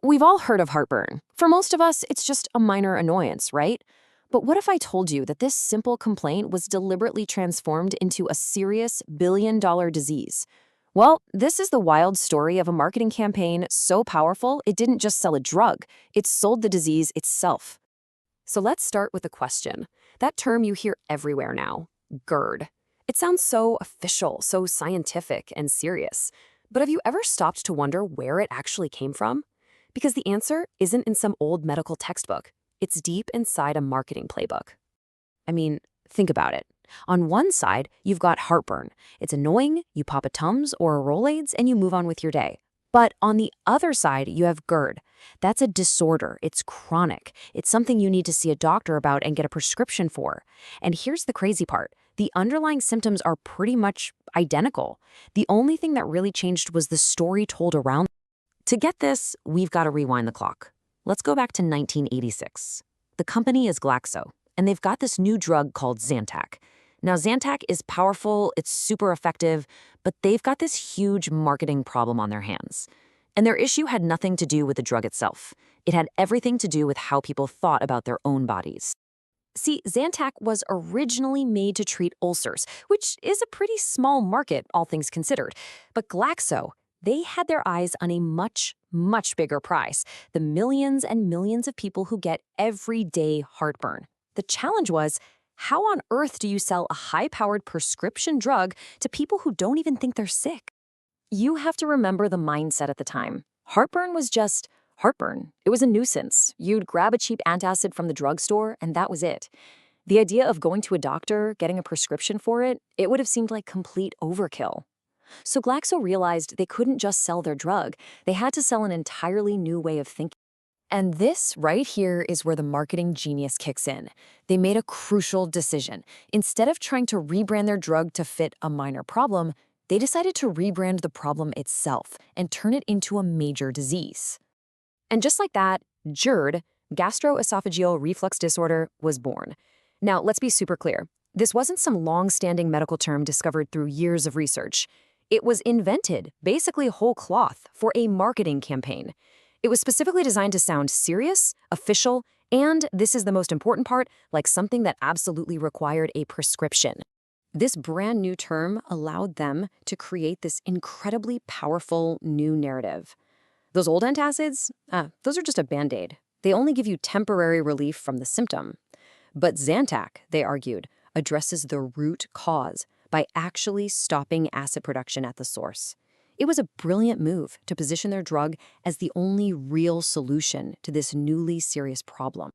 We've all heard of heartburn. For most of us, it's just a minor annoyance, right? But what if I told you that this simple complaint was deliberately transformed into a serious billion-dollar disease? Well, this is the wild story of a marketing campaign so powerful it didn't just sell a drug, it sold the disease itself. So let's start with a question. That term you hear everywhere now, GERD. It sounds so official, so scientific and serious. But have you ever stopped to wonder where it actually came from? Because the answer isn't in some old medical textbook. It's deep inside a marketing playbook. I mean, think about it. On one side, you've got heartburn. It's annoying, you pop a Tums or a Rolaids, and you move on with your day. But on the other side, you have GERD. That's a disorder. It's chronic. It's something you need to see a doctor about and get a prescription for. And here's the crazy part. The underlying symptoms are pretty much identical. The only thing that really changed was the story told around. To get this, we've got to rewind the clock. Let's go back to 1986. The company is Glaxo, and they've got this new drug called Zantac. Now, Zantac is powerful, it's super effective, but they've got this huge marketing problem on their hands. And their issue had nothing to do with the drug itself. It had everything to do with how people thought about their own bodies. See, Zantac was originally made to treat ulcers, which is a pretty small market, all things considered. But Glaxo, they had their eyes on a much, much bigger prize, the millions and millions of people who get everyday heartburn. The challenge was, how on earth do you sell a high-powered prescription drug to people who don't even think they're sick? You have to remember the mindset at the time. Heartburn was just heartburn. It was a nuisance. You'd grab a cheap antacid from the drugstore, and that was it. The idea of going to a doctor, getting a prescription for it, it would have seemed like complete overkill. So Glaxo realized they couldn't just sell their drug. They had to sell an entirely new way of thinking. And this right here is where the marketing genius kicks in. They made a crucial decision. Instead of trying to rebrand their drug to fit a minor problem, they decided to rebrand the problem itself and turn it into a major disease. And just like that, GERD, Gastro-Esophageal Reflux Disorder, was born. Now, let's be super clear. This wasn't some long-standing medical term discovered through years of research. It was invented, basically whole cloth, for a marketing campaign. It was specifically designed to sound serious, official, and, this is the most important part, like something that absolutely required a prescription. This brand new term allowed them to create this incredibly powerful new narrative. Those old antacids, those are just a Band-Aid. They only give you temporary relief from the symptom. But Zantac, they argued, addresses the root cause by actually stopping acid production at the source. It was a brilliant move to position their drug as the only real solution to this newly serious problem.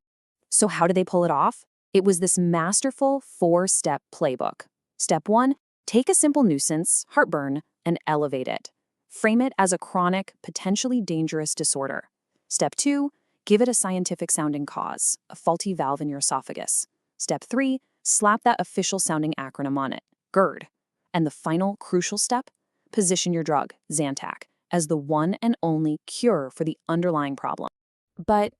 So how did they pull it off? It was this masterful 4-step playbook. Step 1, take a simple nuisance, heartburn, and elevate it. Frame it as a chronic, potentially dangerous disorder. Step 2, give it a scientific-sounding cause, a faulty valve in your esophagus. Step 3, slap that official-sounding acronym on it, GERD. And the final crucial step, position your drug, Zantac, as the one and only cure for the underlying problem. But,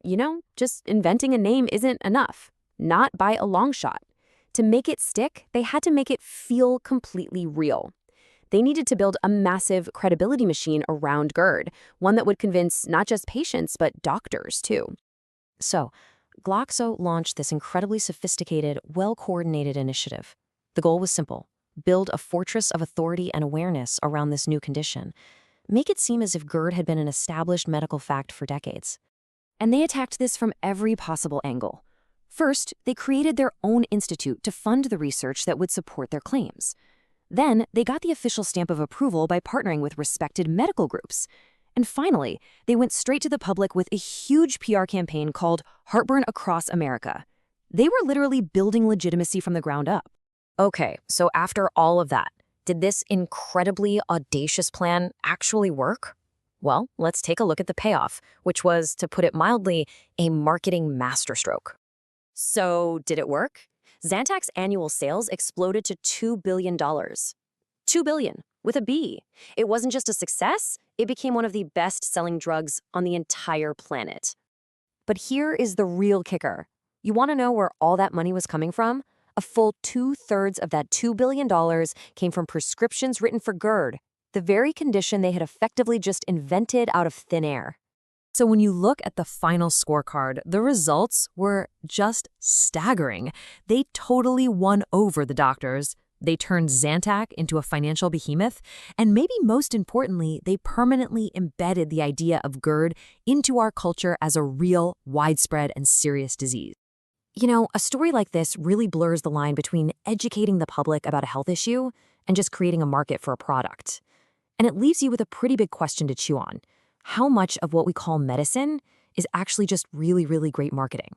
just inventing a name isn't enough. Not by a long shot. To make it stick, they had to make it feel completely real. They needed to build a massive credibility machine around GERD, one that would convince not just patients, but doctors, too. So, Glaxo launched this incredibly sophisticated, well-coordinated initiative. The goal was simple. Build a fortress of authority and awareness around this new condition. Make it seem as if GERD had been an established medical fact for decades. And they attacked this from every possible angle. First, they created their own institute to fund the research that would support their claims. Then, they got the official stamp of approval by partnering with respected medical groups. And finally, they went straight to the public with a huge PR campaign called Heartburn Across America. They were literally building legitimacy from the ground up. Okay, so after all of that, did this incredibly audacious plan actually work? Well, let's take a look at the payoff, which was, to put it mildly, a marketing masterstroke. So, did it work? Zantac's annual sales exploded to $2 billion. $2 billion, with a B. It wasn't just a success, it became one of the best-selling drugs on the entire planet. But here is the real kicker. You want to know where all that money was coming from? A full 2/3 of that $2 billion came from prescriptions written for GERD, the very condition they had effectively just invented out of thin air. So when you look at the final scorecard, the results were just staggering. They totally won over the doctors. They turned Zantac into a financial behemoth, and maybe most importantly, they permanently embedded the idea of GERD into our culture as a real, widespread, and serious disease. A story like this really blurs the line between educating the public about a health issue and just creating a market for a product. And it leaves you with a pretty big question to chew on. How much of what we call medicine is actually just really, really great marketing?